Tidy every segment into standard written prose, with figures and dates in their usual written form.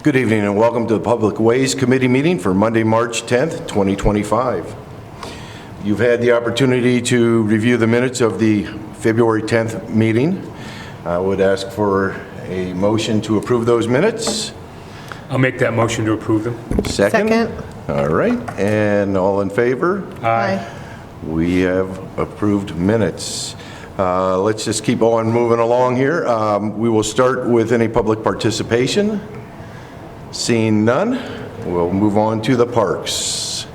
Good evening and welcome to the Public Ways Committee meeting for Monday, March 10th, 2025. You've had the opportunity to review the minutes of the February 10th meeting. I would ask for a motion to approve those minutes. I'll make that motion to approve them. Second? All right, and all in favor? Aye. We have approved minutes. Let's just keep on moving along here. We will start with any public participation. Seeing none, we'll move on to the parks.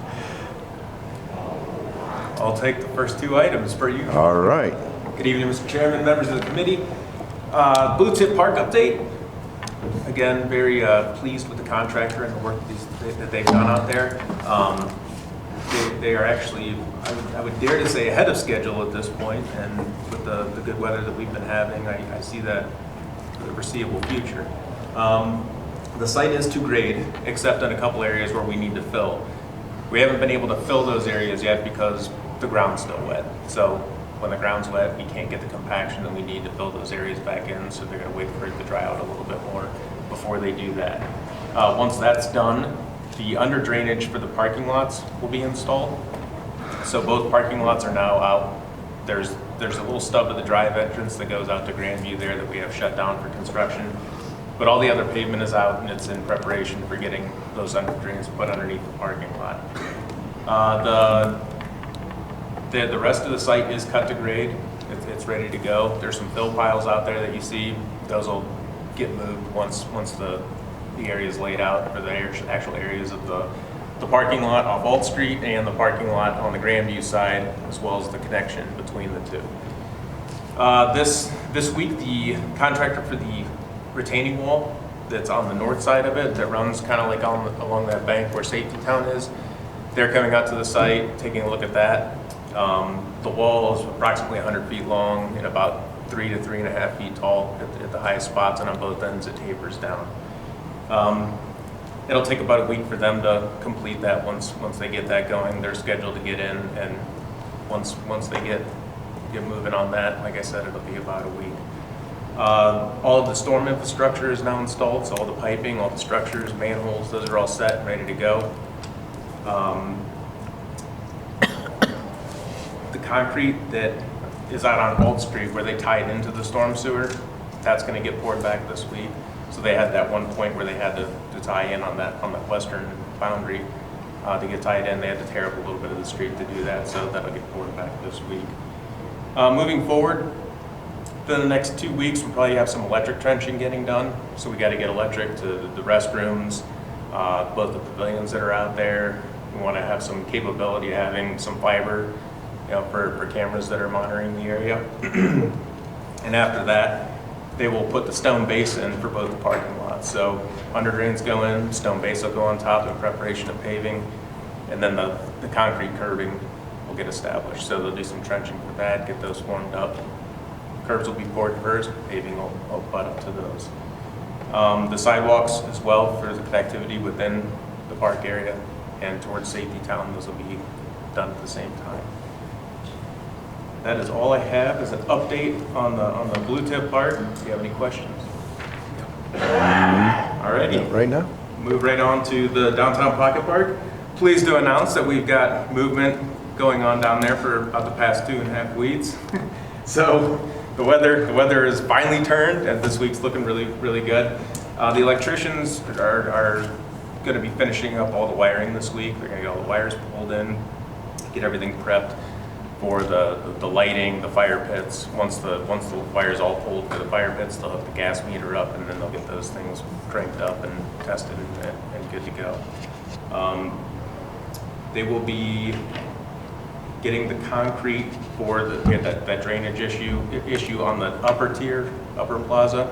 I'll take the first two items for you. All right. Good evening, Mr. Chairman, members of the committee. Blue Tip Park update. Again, very pleased with the contractor and the work that they've done out there. They are actually, I would dare to say, ahead of schedule at this point, and with the good weather that we've been having, I see that for the foreseeable future. The site is to grade, except in a couple areas where we need to fill. We haven't been able to fill those areas yet because the ground's still wet. So when the ground's wet, we can't get the compaction and we need to fill those areas back in. So they're gonna wait for it to dry out a little bit more before they do that. Once that's done, the under drainage for the parking lots will be installed. So both parking lots are now out. There's a little stub of the drive entrance that goes out to Grandview there that we have shut down for construction. But all the other pavement is out and it's in preparation for getting those under drains put underneath the parking lot. The rest of the site is cut to grade. It's ready to go. There's some fill piles out there that you see. Those will get moved once the area is laid out for the actual areas of the parking lot off Alt Street and the parking lot on the Grandview side, as well as the connection between the two. This week, the contractor for the retaining wall that's on the north side of it, that runs kind of like along that bank where Safety Town is, they're coming out to the site, taking a look at that. The wall is approximately 100 feet long and about 3 to 3.5 feet tall at the highest spots, and on both ends it tapers down. It'll take about a week for them to complete that. Once they get that going, they're scheduled to get in, and once they get moving on that, like I said, it'll be about a week. All of the storm infrastructure is now installed, so all the piping, all the structures, manholes, those are all set and ready to go. The concrete that is out on Old Street where they tie it into the storm sewer, that's going to get poured back this week. So they had that one point where they had to tie in on that western boundary to get tied in. They had to tear up a little bit of the street to do that, so that'll get poured back this week. Moving forward, then the next 2 weeks we'll probably have some electric trenching getting done. So we got to get electric to the restrooms, both the pavilions that are out there. We want to have some capability of having some fiber, for cameras that are monitoring the area. And after that, they will put the stone base in for both the parking lots. So under drains go in, stone base will go on top in preparation of paving, and then the concrete curbing will get established. So they'll do some trenching for that, get those formed up. Curbs will be poured first, paving will butt up to those. The sidewalks as well for the connectivity within the park area and towards Safety Town, those will be done at the same time. That is all I have as an update on the Blue Tip Park. Do you have any questions? Alrighty. Right now? Move right on to the Downtown Pocket Park. Pleased to announce that we've got movement going on down there for about the past 2.5 weeks. So the weather is finally turned, and this week's looking really, really good. The electricians are going to be finishing up all the wiring this week. They're going to get all the wires pulled in, get everything prepped for the lighting, the fire pits. Once the wire's all pulled for the fire pits, they'll hook the gas meter up, and then they'll get those things cranked up and tested and good to go. They will be getting the concrete for that drainage issue on the upper plaza.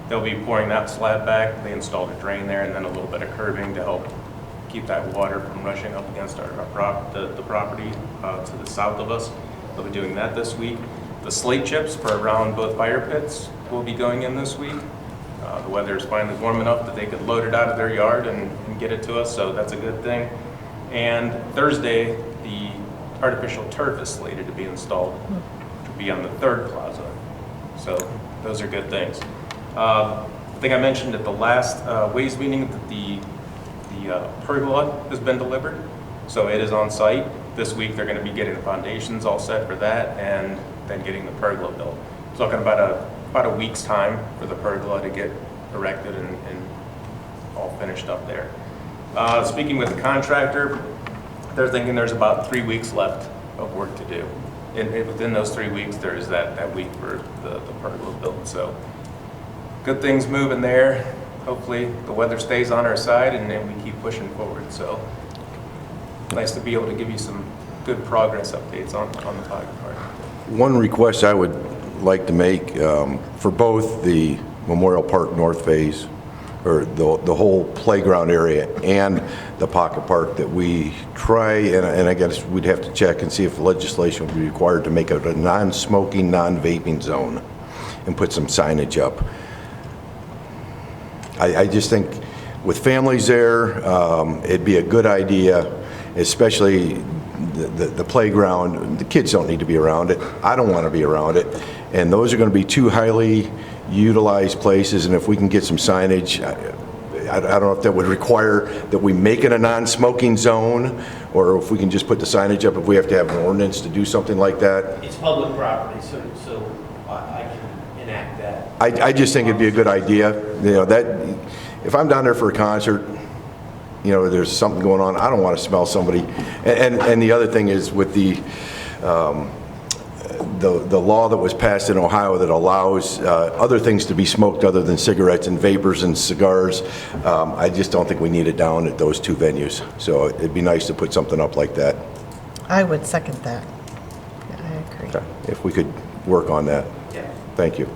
They'll be pouring that slab back. They installed a drain there and then a little bit of curbing to help keep that water from rushing up against the property to the south of us. They'll be doing that this week. The slate chips for around both fire pits will be going in this week. The weather is finally warm enough that they could load it out of their yard and get it to us, so that's a good thing. And Thursday, the artificial turf is slated to be installed, which will be on the third plaza. So those are good things. think I mentioned at the last Ways meeting that the pergola has been delivered. So it is on site. This week they're going to be getting the foundations all set for that and then getting the pergola built. It's looking about a week's time for the pergola to get erected and all finished up there. Speaking with the contractor, they're thinking there's about 3 weeks left of work to do. And within those 3 weeks, there's that week for the pergola built. So good things moving there. Hopefully the weather stays on our side and then we keep pushing forward. So nice to be able to give you some good progress updates on the pocket park. One request I would like to make for both the Memorial Park North Phase, or the whole playground area, and the pocket park, that we try, and I guess we'd have to check and see if legislation would be required to make it a non-smoking, non-vaping zone and put some signage up. I just think with families there, it'd be a good idea, especially the playground. The kids don't need to be around it. I don't want to be around it. And those are going to be two highly utilized places, and if we can get some signage, I don't know if that would require that we make it a non-smoking zone, or if we can just put the signage up if we have to have an ordinance to do something like that. It's public property, so I can enact that. I just think it'd be a good idea. You know, that if I'm down there for a concert, you know, there's something going on, I don't want to smell somebody. And the other thing is with the law that was passed in Ohio that allows other things to be smoked other than cigarettes and vapors and cigars, I just don't think we need it down at those two venues. So it'd be nice to put something up like that. I would second that. Yeah, I agree. Okay. If we could work on that. Yeah. Thank you.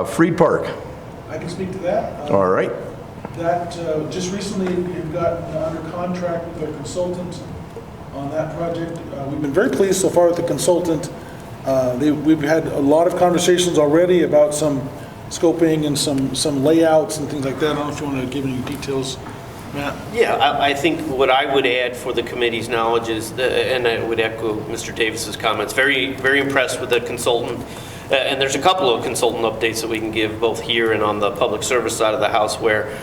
Freed Park. I can speak to that. All right. That, just recently, we've gotten under contract with a consultant on that project. We've been very pleased so far with the consultant. We've had a lot of conversations already about some scoping and some layouts and things like that. I don't know if you want to give any details, Matt. Yeah, I think what I would add for the committee's knowledge is, and I would echo Mr. Davis's comments, very, very impressed with the consultant. And there's a couple of consultant updates that we can give both here and on the public service side of the house, where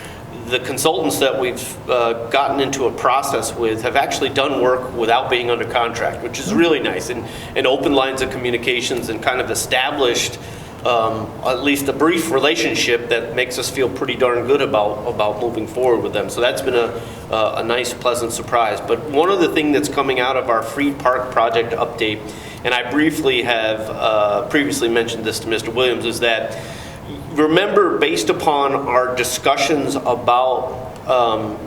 the consultants that we've gotten into a process with have actually done work without being under contract, which is really nice, and open lines of communications, and kind of established at least a brief relationship that makes us feel pretty darn good about moving forward with them. So that's been a nice, pleasant surprise. But one of the things that's coming out of our Freed Park project update, and I briefly have previously mentioned this to Mr. Williams, is that remember, based upon our discussions about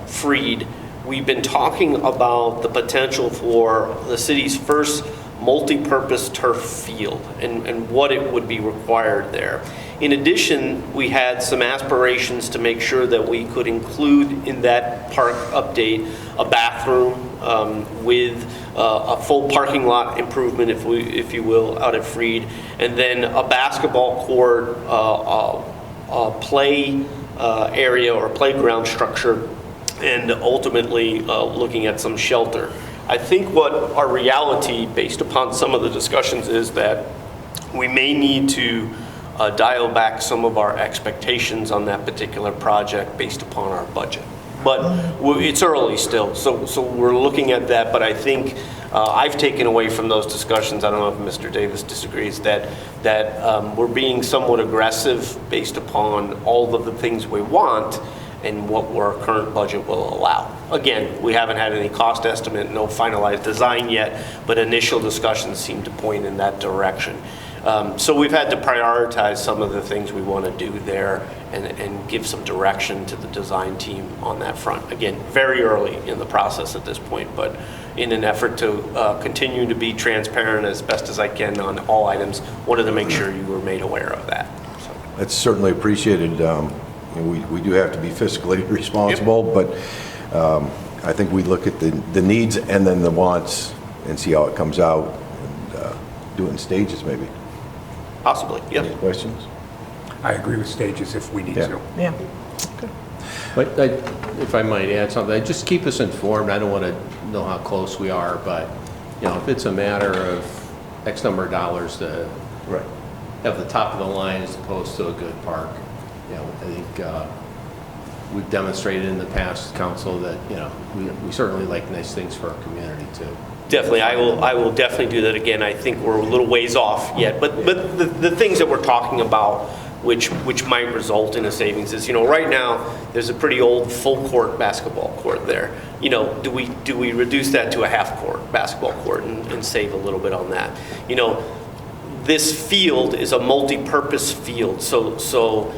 Freed, we've been talking about the potential for the city's first multi-purpose turf field and what it would be required there. In addition, we had some aspirations to make sure that we could include in that park update a bathroom with a full parking lot improvement, if you will, out at Freed, and then a basketball court, a play area or playground structure, and ultimately looking at some shelter. I think what our reality, based upon some of the discussions, is that we may need to dial back some of our expectations on that particular project based upon our budget. But it's early still, so we're looking at that. But I think I've taken away from those discussions, I don't know if Mr. Davis disagrees, that we're being somewhat aggressive based upon all of the things we want and what our current budget will allow. Again, we haven't had any cost estimate, no finalized design yet, but initial discussions seem to point in that direction. So we've had to prioritize some of the things we want to do there and give some direction to the design team on that front. Again, very early in the process at this point, but in an effort to continue to be transparent as best as I can on all items, wanted to make sure you were made aware of that. So. That's certainly appreciated. We do have to be fiscally responsible, but I think we look at the needs and then the wants and see how it comes out, and do it in stages maybe. Possibly, yes. Any questions? I agree with stages if we need Yeah. to. Yeah. But if I might add something, just keep us informed. I don't want to know how close we are, but you know, if it's a matter of X number of dollars to Right. have the top of the line as opposed to a good park, You know, I think we've demonstrated in the past, council, that, you know, we certainly like nice things for our community too. Definitely, I will definitely do that again. I think we're a little ways off yet, but the things that we're talking about, which might result in a savings, is, you know, right now there's a pretty old full court basketball court there. You know, do we reduce that to a half court basketball court and save a little bit on that? You know, this field is a multi-purpose field, so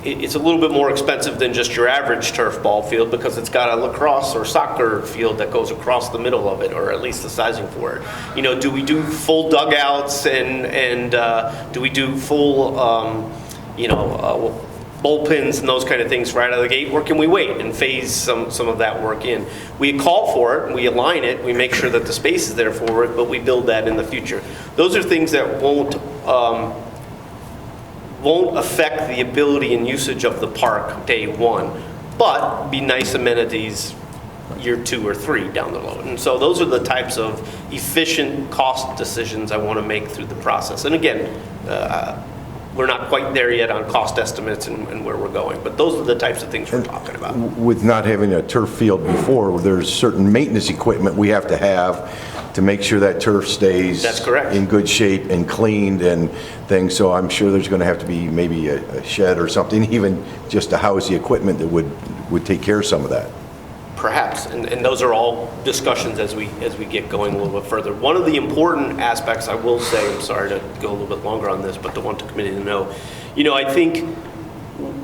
it's a little bit more expensive than just your average turf ball field, because it's got a lacrosse or soccer field that goes across the middle of it, or at least the sizing for it. You know, do we do full dugouts and do we do full, bullpens and those kind of things right out of the gate, or can we wait and phase some of that work in? We call for it, we align it, we make sure that the space is there for it, but we build that in the future. Those are things that won't affect the ability and usage of the park day one, but be nice amenities year 2 or 3 down the road. And so those are the types of efficient cost decisions I want to make through the process. And again, we're not quite there yet on cost estimates and where we're going, but those are the types of things we're talking about. With not having a turf field before, there's certain maintenance equipment we have to make sure that turf stays. That's correct. In good shape and cleaned and things. So I'm sure there's going to have to be maybe a shed or something, even just to house the equipment that would take care of some of that. Perhaps, and those are all discussions as we get going a little bit further. One of the important aspects, I will say, I'm sorry to go a little bit longer on this, but I want the committee to know, you know, I think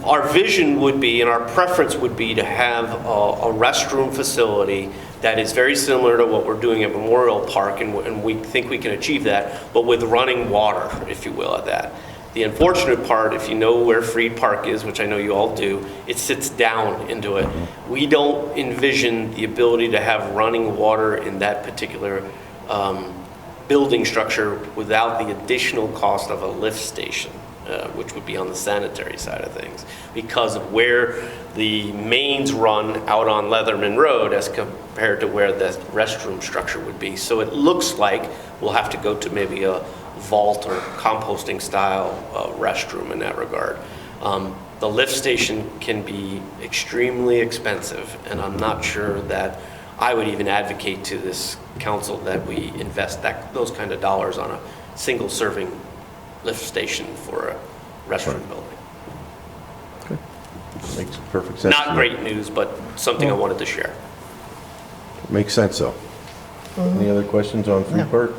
our vision would be, and our preference would be, to have a restroom facility that is very similar to what we're doing at Memorial Park, and we think we can achieve that, but with running water, if you will, at that. The unfortunate part, if you know where Freed Park is, which I know you all do, it sits down into it. We don't envision the ability to have running water in that particular building structure without the additional cost of a lift station, which would be on the sanitary side of things, because of where the mains run out on Leatherman Road as compared to where the restroom structure would be. So it looks like we'll have to go to maybe a vault or composting style restroom in that regard. The lift station can be extremely expensive, and I'm not sure that I would even advocate to this council that we invest those kind of dollars on a single serving lift station for a restroom building. Makes perfect sense. Not great news, but something I wanted to share. Makes sense, though. Any other questions on Freed Park?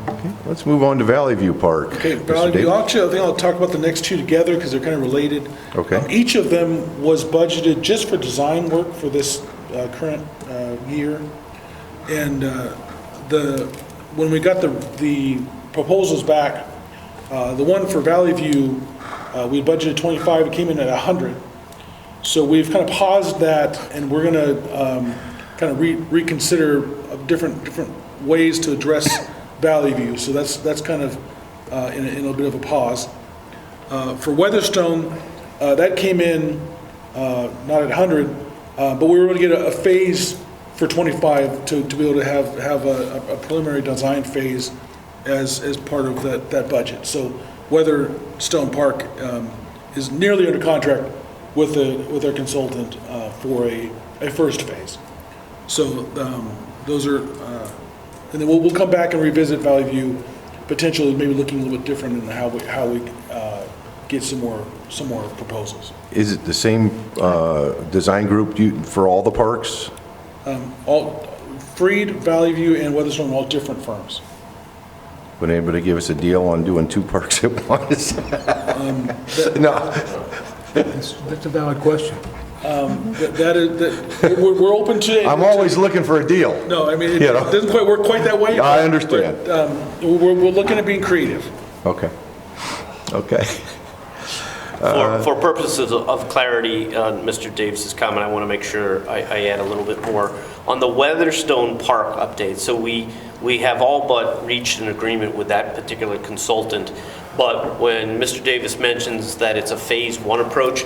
Okay, let's move on to Valley View Park. Okay, Mr. Valley View, Davis? actually, I think I'll talk about the next two together because they're kind of related. Okay. Each of them was budgeted just for design work for this current year. And when we got the proposals back, the one for Valley View, we budgeted 25, it came in at 100. So we've kind of paused that, and we're going to kind of reconsider different ways to address Valley View. So that's kind of in a bit of a pause. For Weatherstone, that came in not at 100, but we were going to get a phase for 25 to be able to have a preliminary design phase as part of that budget. So Weatherstone Park is nearly under contract with our consultant for a first phase. So those are, and then we'll come back and revisit Valley View, potentially maybe looking a little bit different in how we get some more proposals. Is it the same design group for all the parks? All Freed, Valley View, and Weatherstone are all different firms. Would anybody give us a deal on doing 2 parks at once? No. That's a valid question. We're open to it. I'm always looking for a deal. No, I mean, it You know. doesn't quite work quite that way. I understand. But, we're looking at being creative. Okay. Okay. For purposes of clarity on Mr. Davis's comment, I want to make sure I add a little bit more. On the Weatherstone Park update, so we have all but reached an agreement with that particular consultant, but when Mr. Davis mentions that it's a phase 1 approach,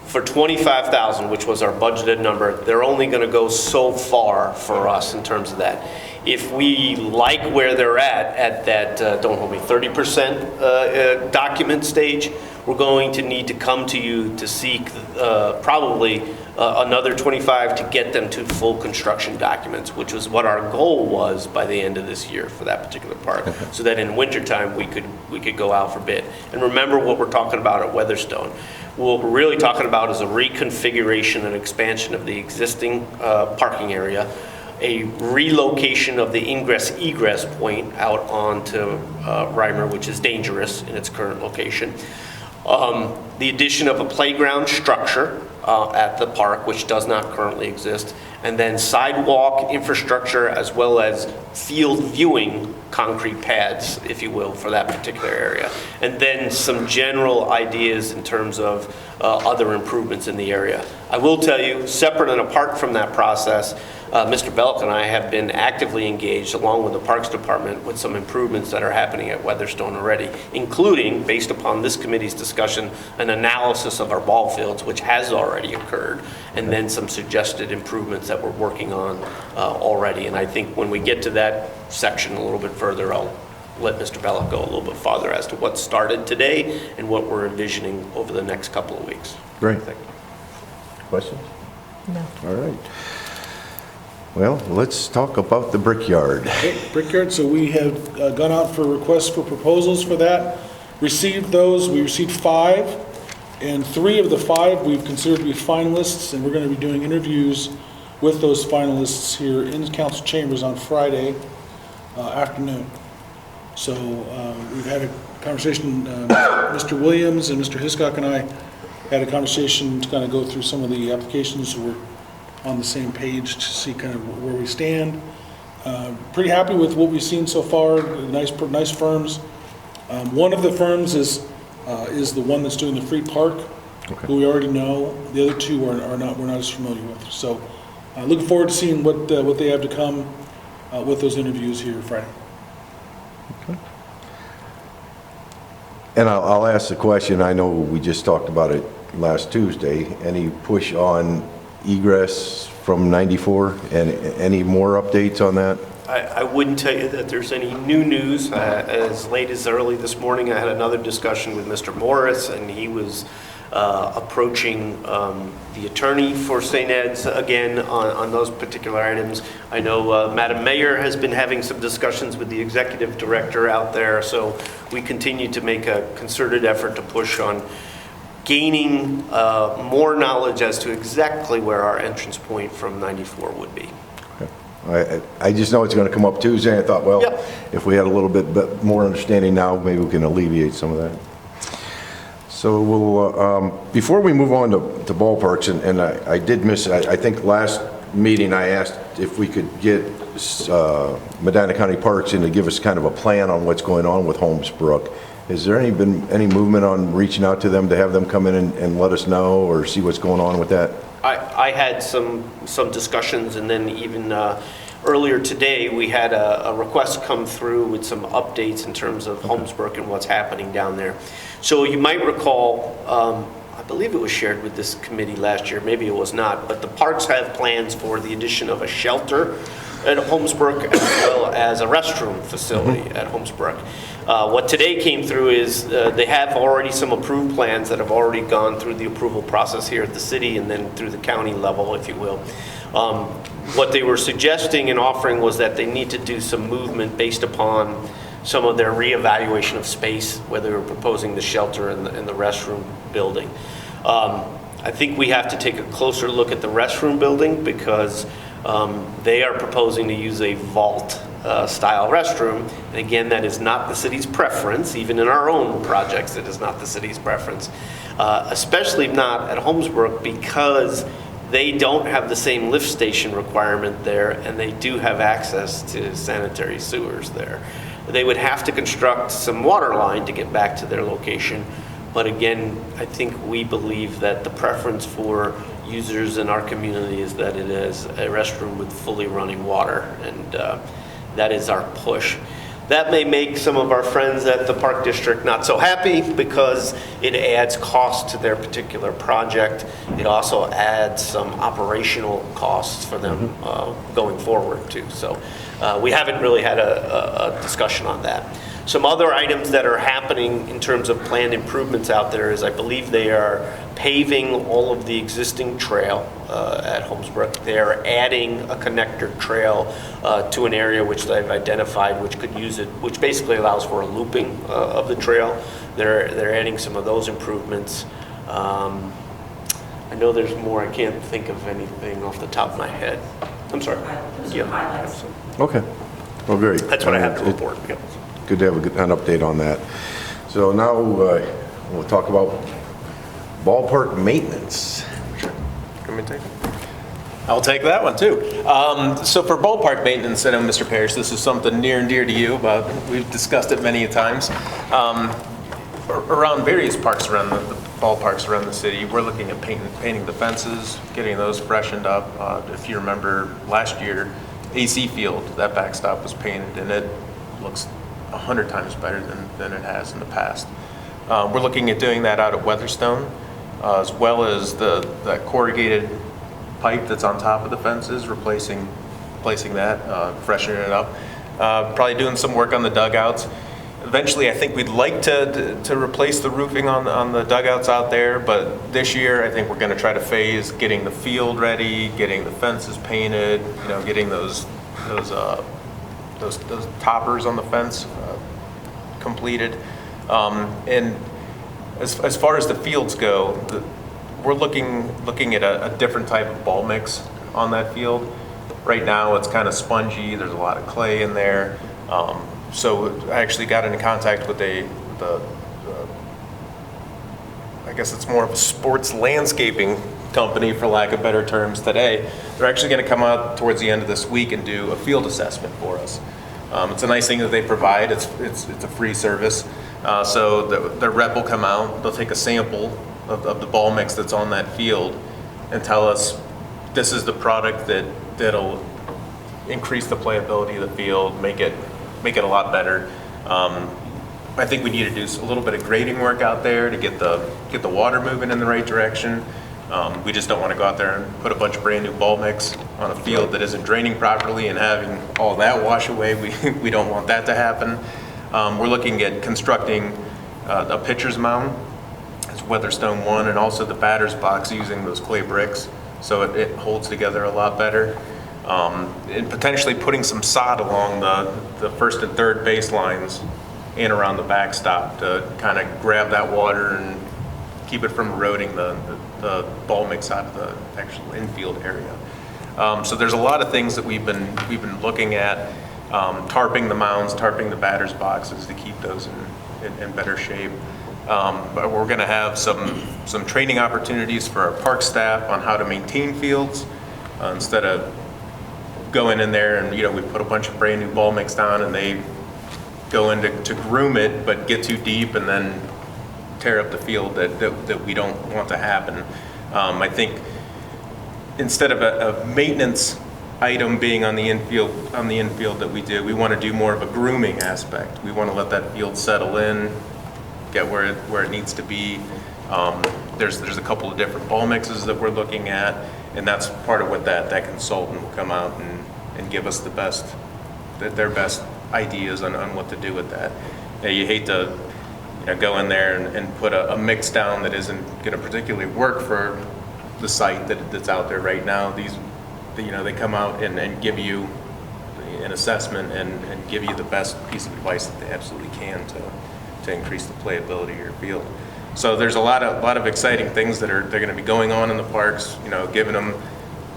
for $25,000, which was our budgeted number, they're only going to go so far for us in terms of that. If we like where they're at that, don't hold me, 30% document stage, we're going to need to come to you to seek probably another 25 to get them to full construction documents, which was what our goal was by the end of this year for that particular park, so that in wintertime we could go out for bid. And remember what we're talking about at Weatherstone. What we're really talking about is a reconfiguration and expansion of the existing parking area, a relocation of the ingress-egress point out onto Reimer, which is dangerous in its current location. The addition of a playground structure at the park, which does not currently exist, and then sidewalk infrastructure as well as field viewing concrete pads, if you will, for that particular area. And then some general ideas in terms of other improvements in the area. I will tell you, separate and apart from that process, Mr. Belk and I have been actively engaged, along with the Parks Department, with some improvements that are happening at Weatherstone already, including, based upon this committee's discussion, an analysis of our ball fields, which has already occurred, and then some suggested improvements that we're working on already. And I think when we get to that section a little bit further, I'll let Mr. Belk go a little bit farther as to what started today and what we're envisioning over the next couple of weeks. Great. Thank you. Questions? No. All right. Well, let's talk about the Brickyard. Okay, Brickyard, so we have gone out for requests for proposals for that, received those, we received 5, and 3 of the 5 we've considered to be finalists, and we're going to be doing interviews with those finalists here in the council chambers on Friday afternoon. So we've had a conversation, Mr. Williams and Mr. Hiscock and I had a conversation to kind of go through some of the applications, so we're on the same page to see kind of where we stand. Pretty happy with what we've seen so far. Nice firms. One of the firms is the one that's doing the free park, who we already know. The other 2 we're not as familiar with. So looking forward to seeing what they have to come with those interviews here Friday. Okay. And I'll ask the question, I know we just talked about it last Tuesday, any push on egress from 94 and any more updates on that? I wouldn't tell you that there's any new news. As late as early this morning, I had another discussion with Mr. Morris, and he was approaching the attorney for St. Ed's again on those particular items. I know Madam Mayor has been having some discussions with the executive director out there, so we continue to make a concerted effort to push on gaining more knowledge as to exactly where our entrance point from 94 would be. I just know it's going to come up Tuesday. I thought, well, Yep. if we had a little bit more understanding now, maybe we can alleviate some of that. So we'll, before we move on to ballparks, and I did miss, I think last meeting I asked if we could get Medina County Parks in to give us kind of a plan on what's going on with Holmesbrook. Has there been any movement on reaching out to them to have them come in and let us know or see what's going on with that? I had some discussions, and then even earlier today we had a request come through with some updates in terms of Holmesbrook and what's happening down there. So you might recall, I believe it was shared with this committee last year, maybe it was not, but the parks have plans for the addition of a shelter at Holmesbrook as well as a restroom facility at Holmesbrook. What today came through is they have already some approved plans that have already gone through the approval process here at the city and then through the county level, if you will. What they were suggesting and offering was that they need to do some movement based upon some of their reevaluation of space, where they were proposing the shelter and the restroom building. I think we have to take a closer look at the restroom building because they are proposing to use a vault style restroom. And again, that is not the city's preference. Even in our own projects, it is not the city's preference. Especially not at Holmesbrook because they don't have the same lift station requirement there, and they do have access to sanitary sewers there. They would have to construct some water line to get back to their location. But again, I think we believe that the preference for users in our community is that it is a restroom with fully running water, and that is our push. That may make some of our friends at the Park District not so happy because it adds cost to their particular project. It also adds some operational costs for them going forward too. So we haven't really had a discussion on that. Some other items that are happening in terms of planned improvements out there is I believe they are paving all of the existing trail at Holmesbrook. They are adding a connector trail to an area which they've identified which could use it, which basically allows for a looping of the trail. They're adding some of those improvements. I know there's more. I can't think of anything off the top of my head. I'm sorry. Highlights. Okay. Well, great. That's what I have to report. Yep. Good to have an update on that. So now we'll talk about ballpark maintenance. Can we take it? I'll take that one too. So for ballpark maintenance, I know Mr. Parrish, this is something near and dear to you, but we've discussed it many times. Around various parks around the ballparks around the city, we're looking at painting the fences, getting those freshened up. If you remember last year, AC Field, that backstop was painted and it looks 100 times better than it has in the past. We're looking at doing that out at Weatherstone, as well as that corrugated pipe that's on top of the fences, replacing that, freshening it up. Probably doing some work on the dugouts. Eventually, I think we'd like to replace the roofing on the dugouts out there, but this year I think we're going to try to phase getting the field ready, getting the fences painted, getting those toppers on the fence completed. And as far as the fields go, we're looking at a different type of ball mix on that field. Right now it's kind of spongy, there's a lot of clay in there. So I actually got into contact with I guess it's more of a sports landscaping company, for lack of better terms, today. They're actually going to come out towards the end of this week and do a field assessment for us. It's a nice thing that they provide. It's a free service. So the rep will come out, they'll take a sample of the ball mix that's on that field and tell us this is the product that'll increase the playability of the field, make it a lot better. I think we need to do a little bit of grading work out there to get the water moving in the right direction. We just don't want to go out there and put a bunch of brand new ball mix on a field that isn't draining properly and having all that wash away. We don't want that to happen. We're looking at constructing a pitcher's mound. It's Weatherstone 1, and also the batter's box using those clay bricks so it holds together a lot better. And potentially putting some sod along the first and third baselines and around the backstop to kind of grab that water and keep it from eroding the ball mix out of the actual infield area. So there's a lot of things that we've been looking at, tarping the mounds, tarping the batter's boxes to keep those in better shape. But we're going to have some training opportunities for our park staff on how to maintain fields instead of going in there and we put a bunch of brand new ball mix down and they go in to groom it but get too deep and then tear up the field that we don't want to happen. I think instead of a maintenance item being on the infield that we want to do more of a grooming aspect. We want to let that field settle in, get where it needs to be. There's a couple of different ball mixes that we're looking at, and that's part of what that consultant will come out and give us their best ideas on what to do with that. You hate to go in there and put a mix down that isn't going to particularly work for the site that's out there right now. They come out and give you an assessment and give you the best piece of advice that they absolutely can to increase the playability of your field. So there's a lot of exciting things they're going to be going on in the parks,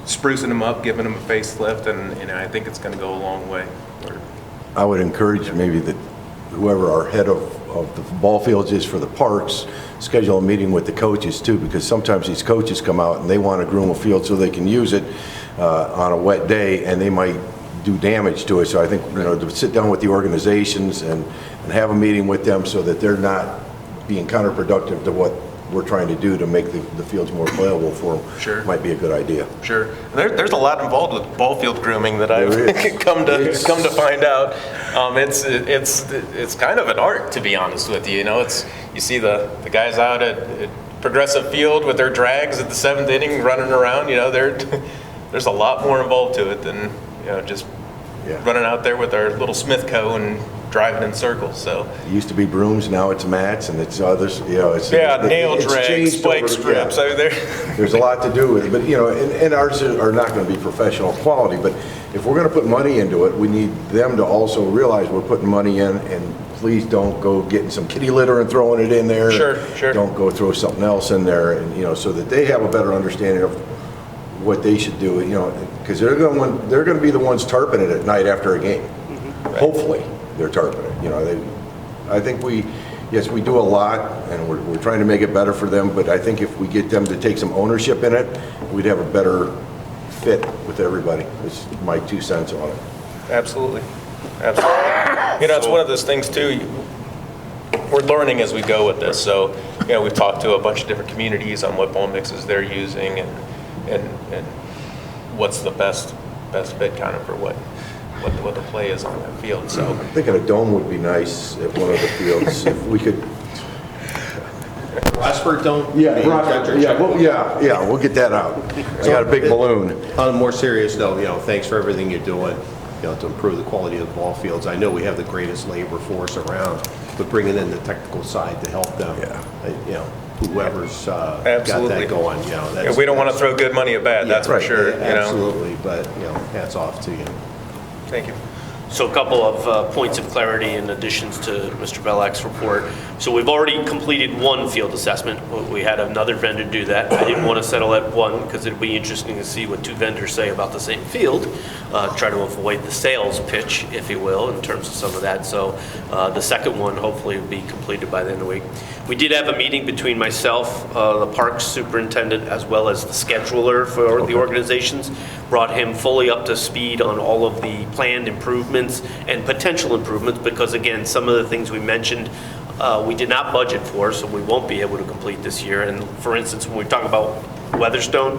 sprucing them up, giving them a facelift, and I think it's going to go a long way. I would encourage maybe that whoever our head of the ball fields is for the parks, schedule a meeting with the coaches too, because sometimes these coaches come out and they want to groom a field so they can use it on a wet day, and they might do damage to it. So I think to sit down with the organizations and have a meeting with them so that they're not being counterproductive to what we're trying to do to make the fields more playable for them. Sure. Might be a good idea. Sure. There's a lot involved with ball field grooming that I've There is. come to find out. It's kind of an art, to be honest with you. You know, you see the guys out at Progressive Field with their drags at the 7th inning running around. You know, there's a lot more involved to it than, you know, just Yeah. running out there with our little Smithco and driving in circles. So It used to be brooms, now it's mats, and it's others, you know, it's. nail it's drags, changed spike over- strips. yeah. I mean, There's a lot to do with it, but, you know, and ours are not going to be professional quality, but if we're going to put money into it, we need them to also realize we're putting money in, and please don't go getting some kitty litter and throwing it in there. Sure, sure. Don't go throw something else in there, and, you know, so that they have a better understanding of what they should do, you know, because they're going to be the ones tarping it at night after a game. Hopefully, they're tarping it, you know, I think yes, we do a lot, and we're trying to make it better for them, but I think if we get them to take some ownership in it, we'd have a better fit with everybody. It's my 2 cents on it. Absolutely. You know, it's one of those things too, we're learning as we go with this. So, you know, we've talked to a bunch of different communities on what ball mixes they're using and what's the best fit kind of for what the play is on that field. So I'm thinking a dome would be nice at one of the fields, if we could. Wadsworth don't? Yeah, we'll get that out. I got a big balloon. On a more serious note, you know, thanks for everything you're doing, you know, to improve the quality of the ball fields. I know we have the greatest labor force around, but bringing in the technical side to help them, you know, whoever's got Absolutely. that going, you know. yeah, we don't want to throw good money at bad, that's for sure. You know. Absolutely, but, you know, hats off to you. Thank you. So a couple of points of clarity in additions to Mr. Belak's report. So we've already completed one field assessment. We had another vendor do that. I didn't want to settle at one because it'd be interesting to see what 2 vendors say about the same field. Try to avoid the sales pitch, if you will, in terms of some of that. So the second one hopefully will be completed by the end of the week. We did have a meeting between myself, the parks superintendent, as well as the scheduler for the organizations. Brought him fully up to speed on all of the planned improvements and potential improvements, because again, some of the things we mentioned, we did not budget for, so we won't be able to complete this year. And for instance, when we talk about Weatherstone,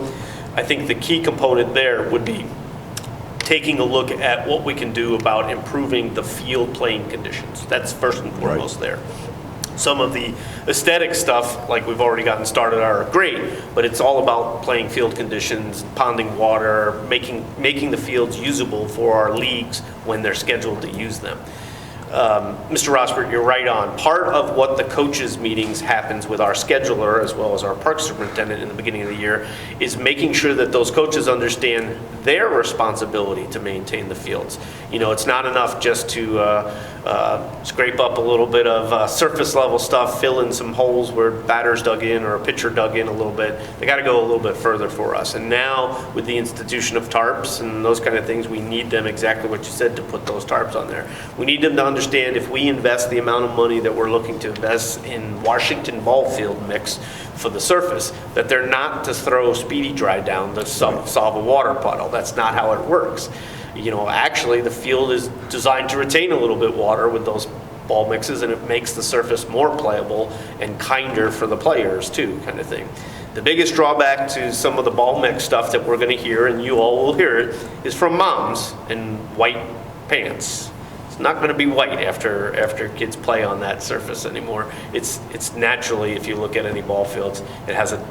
I think the key component there would be taking a look at what we can do about improving the field playing conditions. That's first and foremost there. Some of the aesthetic stuff, like we've already gotten started, are great, but it's all about playing field conditions, ponding water, making the fields usable for our leagues when they're scheduled to use them. Mr. Rosbert, you're right on. Part of what the coaches' meetings happens with our scheduler as well as our park superintendent in the beginning of the year is making sure that those coaches understand their responsibility to maintain the fields. You know, it's not enough just to scrape up a little bit of surface level stuff, fill in some holes where batters dug in or a pitcher dug in a little bit. They got to go a little bit further for us. And now with the institution of tarps and those kind of things, we need them, exactly what you said, to put those tarps on there. We need them to understand if we invest the amount of money that we're looking to invest in Washington ball field mix for the surface, that they're not to throw Speedy Dry down to solve a water puddle. That's not how it works. You know, actually the field is designed to retain a little bit water with those ball mixes, and it makes the surface more playable and kinder for the players too, kind of thing. The biggest drawback to some of the ball mix stuff that we're going to hear, and you all will hear it, is from moms in white pants. It's not going to be white after kids play on that surface anymore. It's naturally, if you look at any ball fields, it has a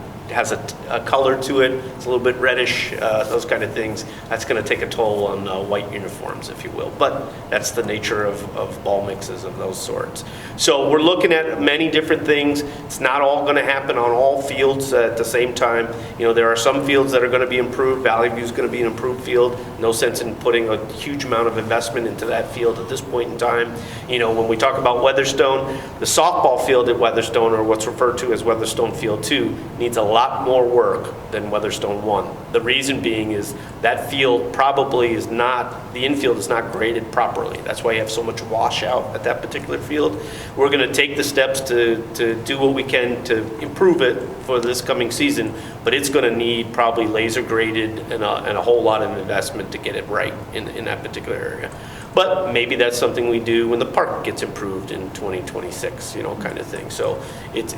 color to it. It's a little bit reddish, those kind of things. That's going to take a toll on white uniforms, if you will. But that's the nature of ball mixes of those sorts. So we're looking at many different things. It's not all going to happen on all fields at the same time. You know, there are some fields that are going to be improved. Valley View is going to be an improved field. No sense in putting a huge amount of investment into that field at this point in time. You know, when we talk about Weatherstone, the softball field at Weatherstone, or what's referred to as Weatherstone Field 2, needs a lot more work than Weatherstone 1. The reason being is that field probably is not, the infield is not graded properly. That's why you have so much washout at that particular field. We're going to take the steps to do what we can to improve it for this coming season, but it's going to need probably laser graded and a whole lot of investment to get it right in that particular area. But maybe that's something we do when the park gets improved in 2026, kind of thing. So it's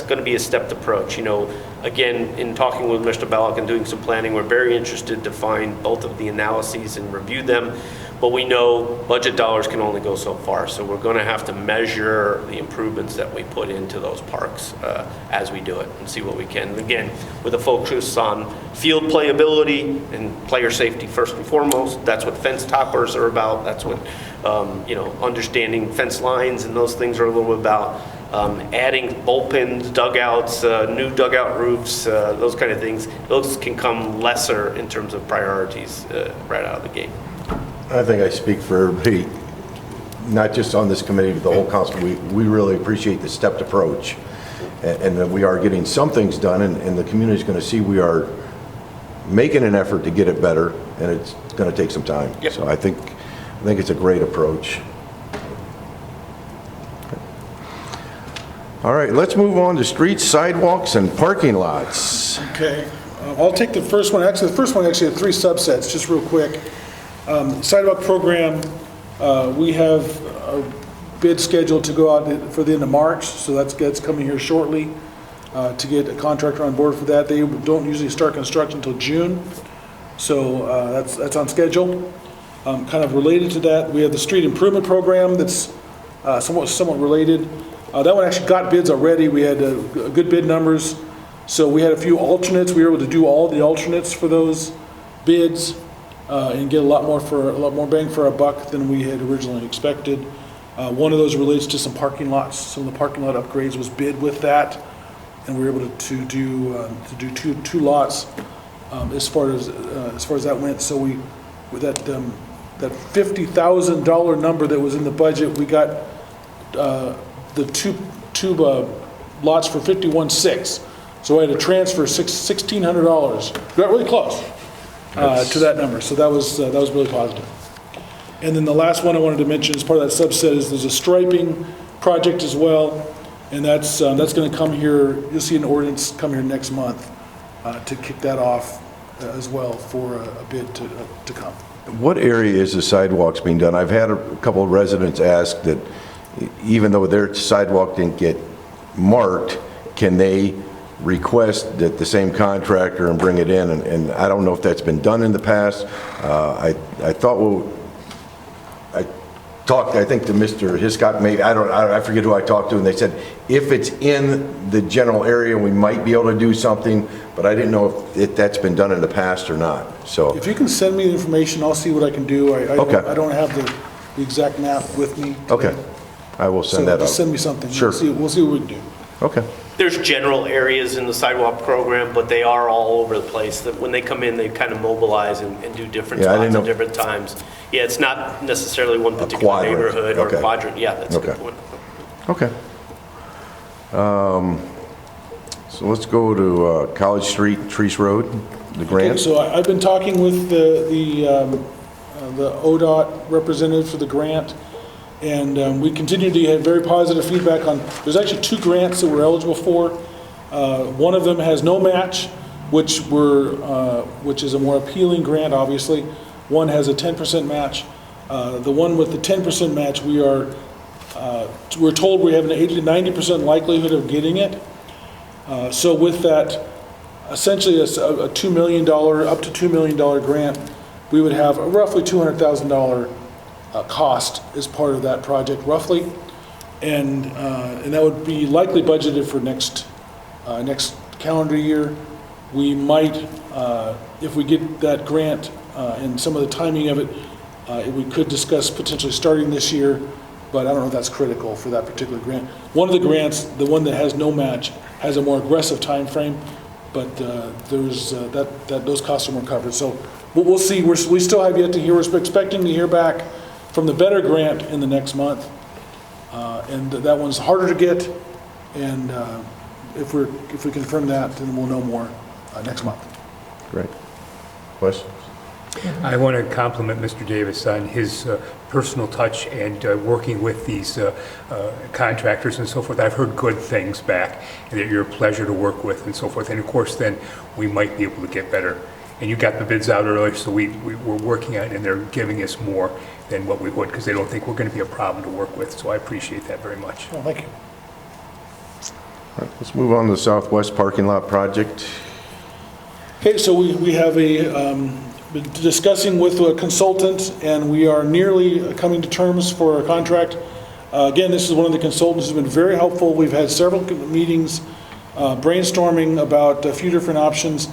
going to be a stepped approach. Again, in talking with Mr. Belloc and doing some planning, we're very interested to find both of the analyses and review them. But we know budget dollars can only go so far, so we're going to have to measure the improvements that we put into those parks as we do it and see what we can. And again, with a focus on field playability and player safety first and foremost. That's what fence toppers are about. That's what understanding fence lines and those things are a little bit about. Adding bullpens, dugouts, new dugout roofs, those kind of things. Those can come lesser in terms of priorities right out of the gate. I think I speak for everybody, not just on this committee, but the whole council. We really appreciate the stepped approach, and that we are getting some things done, and the community is going to see we are making an effort to get it better, and it's going to take some time. Yep. So I think it's a great approach. All right, let's move on to streets, sidewalks, and parking lots. Okay, I'll take the first one. Actually, the first one actually had 3 subsets, just real quick. Sidewalk program, we have a bid scheduled to go out for the end of March, so that's coming here shortly to get a contractor on board for that. They don't usually start construction until June, so that's on schedule. Kind of related to that, we have the street improvement program that's somewhat related. That one actually got bids already. We had good bid numbers, so we had a few alternates. We were able to do all the alternates for those bids. And get a lot more bang for our buck than we had originally expected. One of those relates to some parking lots. Some of the parking lot upgrades was bid with that, and we were able to do two lots as far as that went. So with that $50,000 number that was in the budget, we got the two lots for $51,600. So I had to transfer $1,600. Got really close. To that number, so that was really positive. And then the last one I wanted to mention as part of that subset is there's a striping project as well, and that's going to come here. You'll see an ordinance come here next month to kick that off as well for a bid to come. What area is the sidewalks being done? I've had a couple of residents ask that even though their sidewalk didn't get marked, can they request that the same contractor and bring it in, and I don't know if that's been done in the past. I think to Mr. Hiscock, maybe, I forget who I talked to, and they said if it's in the general area, we might be able to do something, but I didn't know if that's been done in the past or not. So if you can send me the information, I'll see what I can do. Okay. I don't have the exact map with me today. Okay, I will send that out. Just send me something. Sure. We'll see what we can do. Okay. There's general areas in the sidewalk program, but they are all over the place. That when they come in, they kind of mobilize and do different spots at different times. Yeah, it's not necessarily one particular neighborhood or quadrant. Yeah, that's a good point. Okay. So let's go to College Street, Treese Road, the grant. Okay, so I've been talking with the ODOT representative for the grant, and we continue to have very positive feedback on, there's actually 2 grants that we're eligible for. One of them has no match, which is a more appealing grant, obviously. One has a 10% match. The one with the 10% match, we're told we have an 80 to 90% likelihood of getting it. So with that, essentially a $2 million, up to $2 million grant, we would have a roughly $200,000 cost as part of that project, roughly, and that would be likely budgeted for next calendar year. We might, if we get that grant and some of the timing of it, we could discuss potentially starting this year, but I don't know if that's critical for that particular grant. One of the grants, the one that has no match, has a more aggressive time frame, but there's those costs are more covered. So we'll see. We still have yet to hear. We're expecting to hear back from the Better grant in the next month, and that one's harder to get. And if we confirm that, then we'll know more next month. Great. Questions? I want to compliment Mr. Davis on his personal touch and working with these contractors and so forth. I've heard good things back, and that you're a pleasure to work with and so forth. And of course, then we might be able to get better and you got the bids out early, so we're working on it, and they're giving us more than what we would, because they don't think we're going to be a problem to work with, so I appreciate that very much. Oh, thank you. All right, let's move on to the southwest parking lot project. Okay, so we have been discussing with a consultant, and we are nearly coming to terms for a contract. Again, this is one of the consultants who's been very helpful. We've had several meetings brainstorming about a few different options,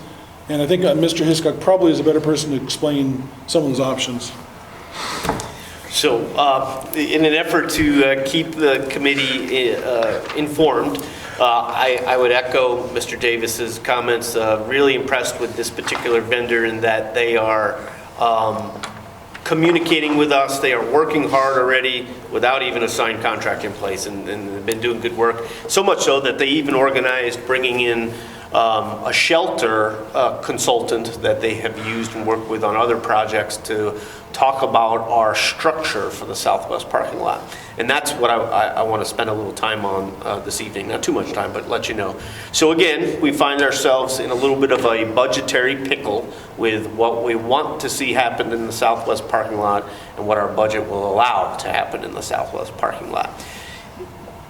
and I think Mr. Hiscock probably is a better person to explain some of those options. So, in an effort to keep the committee informed, I would echo Mr. Davis's comments. Really impressed with this particular vendor in that they are communicating with us. They are working hard already without even a signed contract in place, and they've been doing good work. So much so that they even organized bringing in a shelter consultant that they have used and worked with on other projects to talk about our structure for the southwest parking lot. And that's what I want to spend a little time on this evening. Not too much time, but let you know. So again, we find ourselves in a little bit of a budgetary pickle with what we want to see happen in the southwest parking lot and what our budget will allow to happen in the southwest parking lot.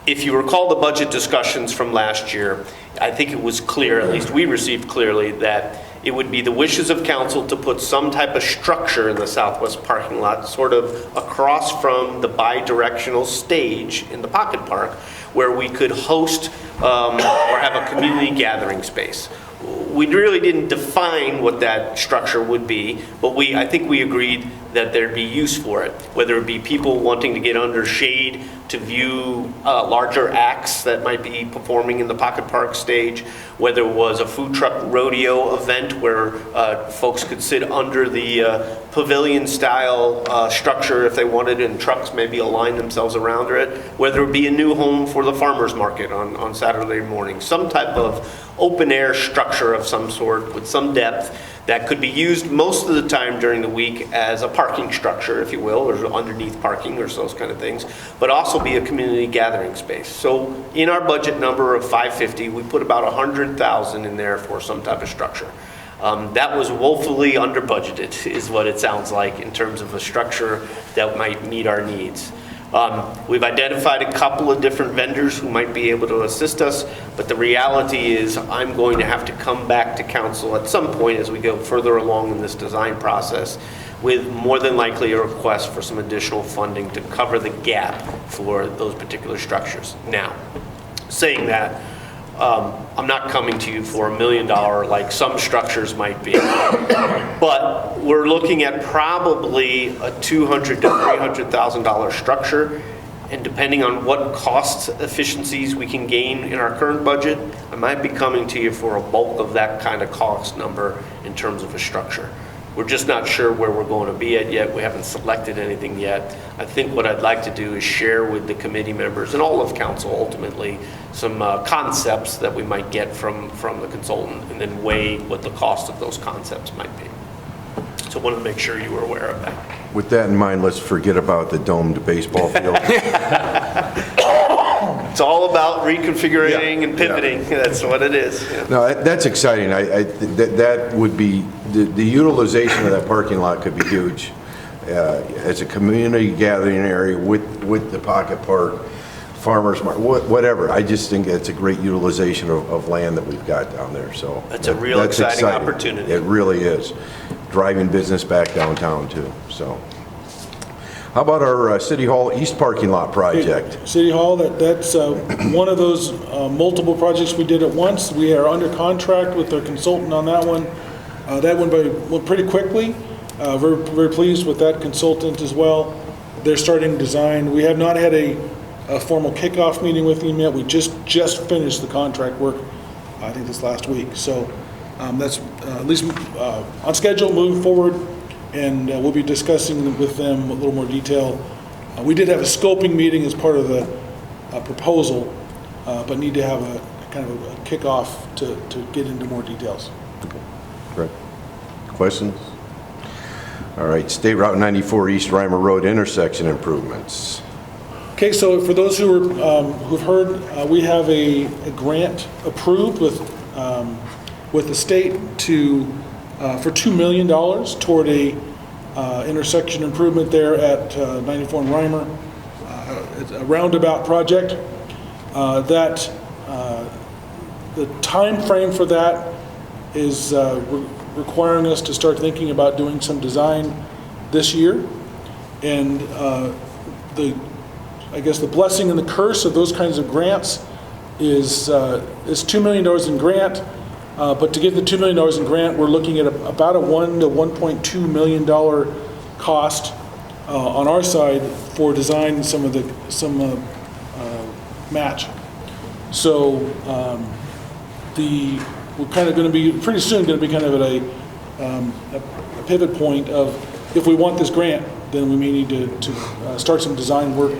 If you recall the budget discussions from last year, I think it was clear, at least we received clearly, that it would be the wishes of council to put some type of structure in the southwest parking lot, sort of across from the bi-directional stage in the pocket park, where we could host or have a community gathering space. We really didn't define what that structure would be, but I think we agreed that there'd be use for it, whether it be people wanting to get under shade to view larger acts that might be performing in the Pocket Park stage, whether it was a food truck rodeo event where folks could sit under the pavilion-style structure if they wanted, and trucks maybe align themselves around it, whether it be a new home for the farmer's market on Saturday morning, some type of open-air structure of some sort with some depth that could be used most of the time during the week as a parking structure, if you will, or underneath parking or those kind of things, but also be a community gathering space. So in our budget number of $550, we put about $100,000 in there for some type of structure. That was woefully under budgeted, is what it sounds like, in terms of a structure that might meet our needs. We've identified a couple of different vendors who might be able to assist us, but the reality is I'm going to have to come back to council at some point as we go further along in this design process with more than likely a request for some additional funding to cover the gap for those particular structures. Now, saying that, I'm not coming to you for $1 million like some structures might be, but we're looking at probably a $200,000 to $300,000 structure, and depending on what cost efficiencies we can gain in our current budget, I might be coming to you for a bulk of that kind of cost number in terms of a structure. We're just not sure where we're going to be at yet. We haven't selected anything yet. I think what I'd like to do is share with the committee members and all of council ultimately some concepts that we might get from the consultant, and then weigh what the cost of those concepts might be. So I wanted to make sure you were aware of that. With that in mind, let's forget about the domed baseball field. It's all about reconfiguring and pivoting. Yeah. That's what it is. Yeah. No, that's exciting. That would be, the utilization of that parking lot could be huge as a community gathering area with the Pocket Park, farmers market, whatever. I just think it's a great utilization of land that we've got down there. So that's a real exciting opportunity. It really is. Driving business back downtown too. So. How about our City Hall East parking lot project? City Hall, that's one of those multiple projects we did at once. We are under contract with our consultant on that one. That one went pretty quickly. Very, very pleased with that consultant as well. They're starting design. We have not had a formal kickoff meeting with them yet. We just finished the contract work, I think this last week. So that's at least on schedule, moving forward. And we'll be discussing with them a little more detail. We did have a scoping meeting as part of the proposal, but need to have a kind of a kickoff to get into more details. Great. Questions? All right, State Route 94 East Reimer Road intersection improvements. Okay, so for those who've heard, we have a grant approved with the state to for $2 million toward a intersection improvement there at 94 and Reimer. It's a roundabout project. The time frame for that is requiring us to start thinking about doing some design this year. And I guess the blessing and the curse of those kinds of grants is $2 million in grant, but to get the $2 million in grant, we're looking at about a $1 to $1.2 million cost on our side for design and some match. So we're kind of going to be pretty soon going to be kind of at a pivot point of, if we want this grant, then we may need to start some design work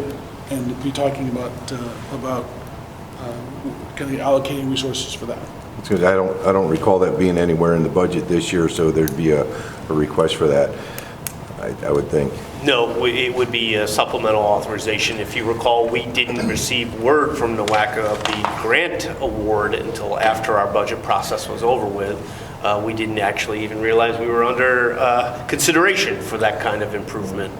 and be talking about kind of allocating resources for that. It's good. I don't recall that being anywhere in the budget this year, so thered be a request for that, I would think. No, it would be a supplemental authorization. If you recall, we didn't receive word from NOACA of the grant award until after our budget process was over with. We didn't actually even realize we were under consideration for that kind of improvement.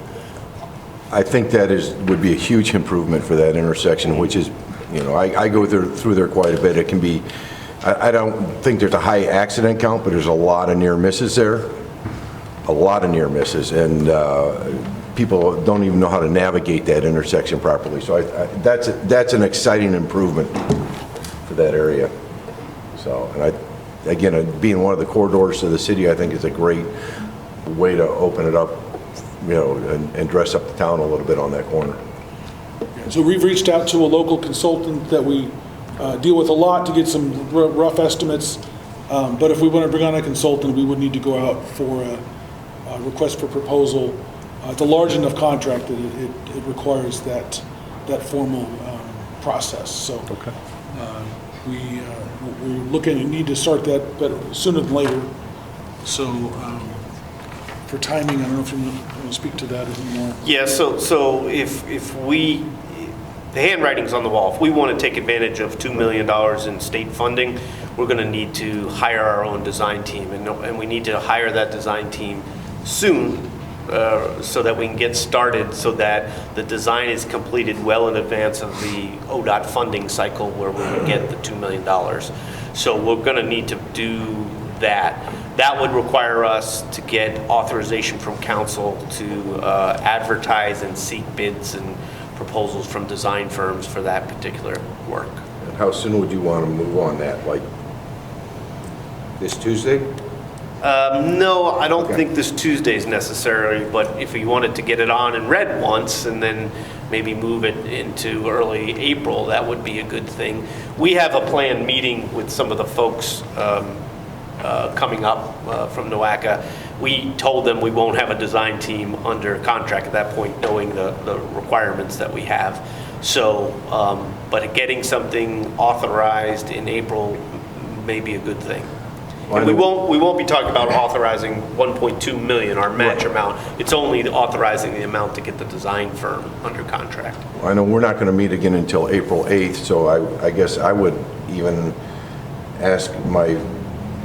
I think that would be a huge improvement for that intersection, which is, I go through there quite a bit. It can be, I don't think there's a high accident count, but there's a lot of near misses there. A lot of near misses, and people don't even know how to navigate that intersection properly. So that's an exciting improvement for that area. So, and again, being one of the corridors to the city, I think is a great way to open it up, and dress up the town a little bit on that corner. So we've reached out to a local consultant that we deal with a lot to get some rough estimates. But if we want to bring on a consultant, we would need to go out for a request for proposal. It's a large enough contract that it requires that formal process. So Okay. we're looking to need to start that sooner than later. So for timing, I don't know if you want to speak to that anymore. Yeah, so if the handwriting's on the wall. If we want to take advantage of $2 million in state funding, we're going to need to hire our own design team, and we need to hire that design team soon so that we can get started, so that the design is completed well in advance of the ODOT funding cycle where we would get the $2 million. So we're going to need to do that. That would require us to get authorization from council to advertise and seek bids and proposals from design firms for that particular work. And how soon would you want to move on that? Like this Tuesday? No, I don't Okay. think this Tuesday is necessary, but if you wanted to get it on and read once and then maybe move it into early April, that would be a good thing. We have a planned meeting with some of the folks coming up from NOACA. We told them we won't have a design team under contract at that point, knowing the requirements that we have. So, but getting something authorized in April may be a good thing. And we won't be talking about authorizing 1.2 million, our match amount. It's only authorizing the amount to get the design firm under contract. I know we're not going to meet again until April 8th, so I guess I would even ask my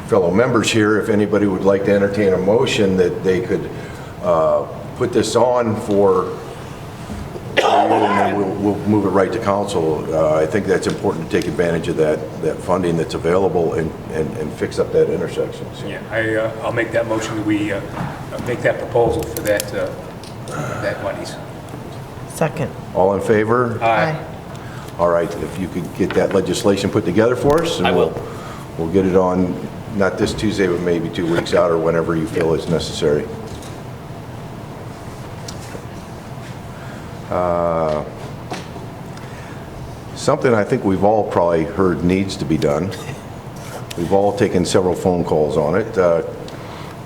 fellow members here if anybody would like to entertain a motion that they could put this on for, and then we'll move it right to council. I think that's important to take advantage of that funding that's available and fix up that intersection. So. Yeah, I'll make that motion that we make that proposal for that monies. Second. All in favor? Aye. All right, if you could get that legislation put together for us. And I will. We'll get it on, not this Tuesday, but maybe 2 weeks out or whenever you feel is necessary. Something I think we've all probably heard needs to be done. We've all taken several phone calls on it.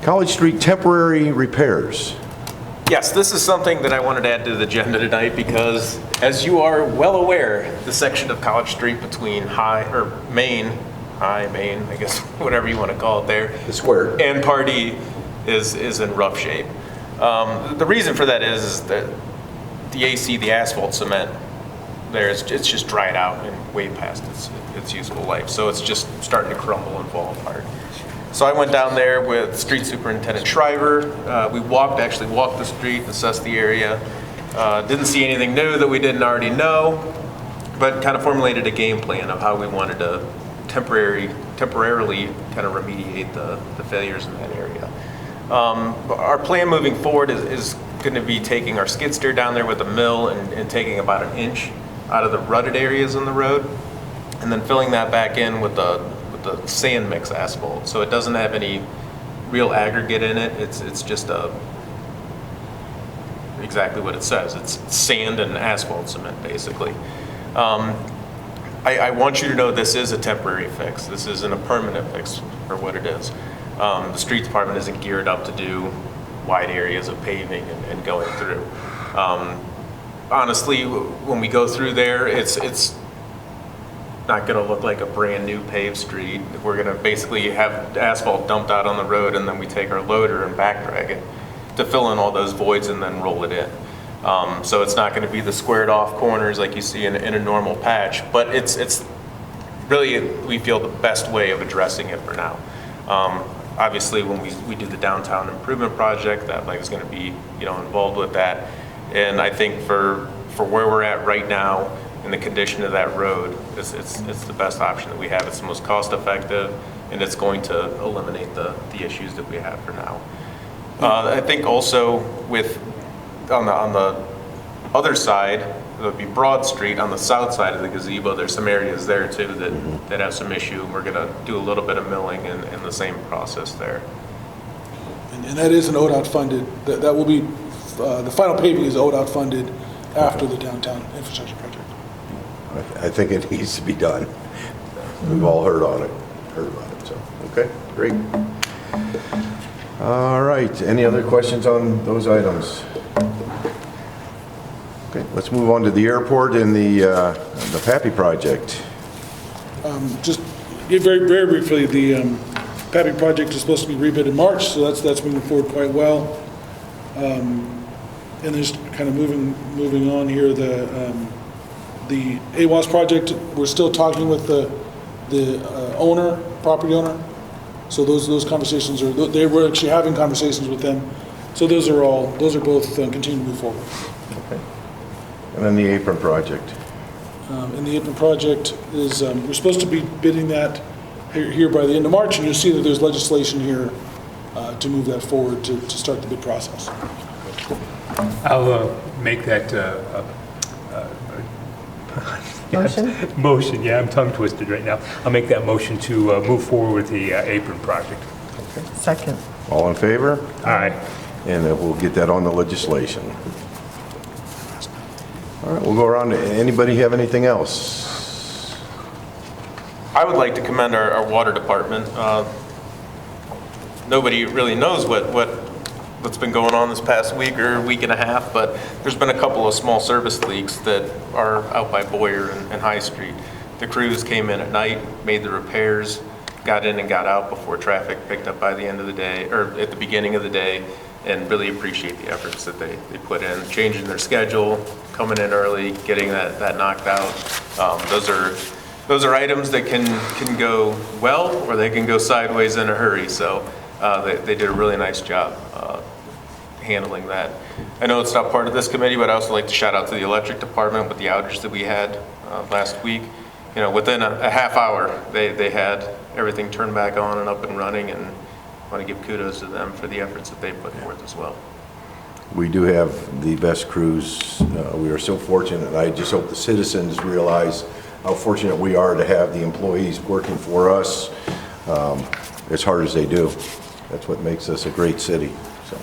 College Street temporary repairs. Yes, this is something that I wanted to add to the agenda tonight because, as you are well aware, the section of College Street between Main, I guess, whatever you want to call it there, The square. and Pardee is in rough shape. The reason for that is that the asphalt cement there. It's just dried out and way past its useful life. So it's just starting to crumble and fall apart. So I went down there with Street Superintendent Shriver. We actually walked the street, assessed the area. Didn't see anything new that we didn't already know, but kind of formulated a game plan of how we wanted to temporarily kind of remediate the failures in that area. Our plan moving forward is going to be taking our skid steer down there with a mill and taking about an inch out of the rutted areas on the road, and then filling that back in with the sand mix asphalt. So it doesn't have any real aggregate in it. It's just exactly what it says. It's sand and asphalt cement, basically. I want you to know this is a temporary fix. This isn't a permanent fix for what it is. The street department isn't geared up to do wide areas of paving and going through. Honestly, when we go through there, it's not going to look like a brand new paved street. We're going to basically have asphalt dumped out on the road, and then we take our loader and back drag it to fill in all those voids and then roll it in. So it's not going to be the squared off corners like you see in a normal patch, but it's really, we feel, the best way of addressing it for now. Obviously, when we do the downtown improvement project, that is going to be involved with that. And I think for where we're at right now and the condition of that road, it's the best option that we have. It's the most cost effective, and it's going to eliminate the issues that we have for now. I think also on the other side, it would be Broad Street, on the south side of the gazebo, there's some areas there too that have some issue. We're going to do a little bit of milling in the same process there. And that is an ODOT funded, that will be, the final paving is ODOT funded after the downtown infrastructure project. I think it needs to be done. We've all heard about it, so, okay, great. All right, any other questions on those items? Okay, let's move on to the airport and the Pappy project. Just very, very briefly, the Pappy project is supposed to be rebid in March, so that's moving forward quite well. And there's kind of moving on here, the AWAS project, we're still talking with the owner, property owner. So those conversations they were actually having conversations with them. So those are both continuing to move forward. Okay. And then the apron project. And the apron project is, we're supposed to be bidding that here by the end of March, and you'll see that there's legislation here to move that forward to start the bid process. I'll make that Motion? motion. Yeah, I'm tongue twisted right now. I'll make that motion to move forward with the apron project. Second. All in favor? Aye. And we'll get that on the legislation. All right, we'll go around. Anybody have anything else? I would like to commend our water department. Nobody really knows what's been going on this past week or week and a half, but there's been a couple of small service leaks that are out by Boyer and High Street. The crews came in at night, made the repairs, got in and got out before traffic picked up by the end of the day, or at the beginning of the day, and really appreciate the efforts that they put in, changing their schedule, coming in early, getting that knocked out. Those are items that can go well, or they can go sideways in a hurry. So they did a really nice job handling that. I know it's not part of this committee, but I also like to shout out to the electric department with the outage that we had last week. Within a half hour, they had everything turned back on and up and running, and I want to give kudos to them for the efforts that they put forth as well. We do have the best crews. We are so fortunate, and I just hope the citizens realize how fortunate we are to have the employees working for us as hard as they do. That's what makes us a great city. So,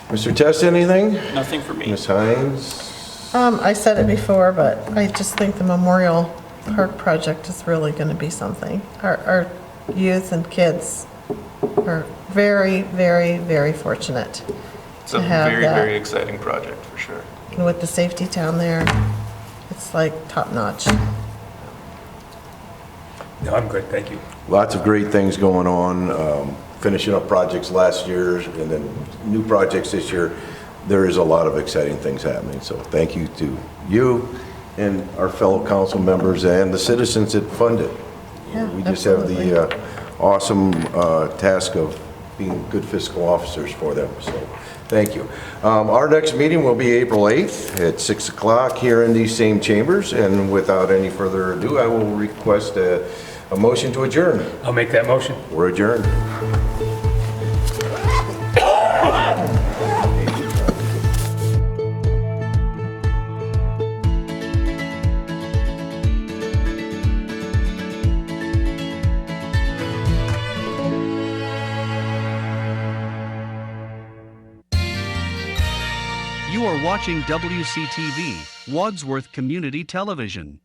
Mr. Test, anything? Nothing for me. Ms. Hines? I said it before, but I just think the Memorial Park project is really going to be something. Our youth and kids are very, very, very fortunate It's a to have very, that. very exciting project for sure. And with the safety town there, it's like top notch. No, I'm good, thank you. Lots of great things going on, finishing up projects last year and then new projects this year. there is a lot of exciting things happening. So thank you to you and our fellow council members and the citizens that fund it. Yeah, We just have absolutely. the awesome task of being good fiscal officers for them, so thank you. Our next meeting will be April 8th at 6 o'clock here in these same chambers, and without any further ado, I will request a motion to adjourn. I'll make that motion. We're adjourned. You are watching WCTV, Wadsworth Community Television.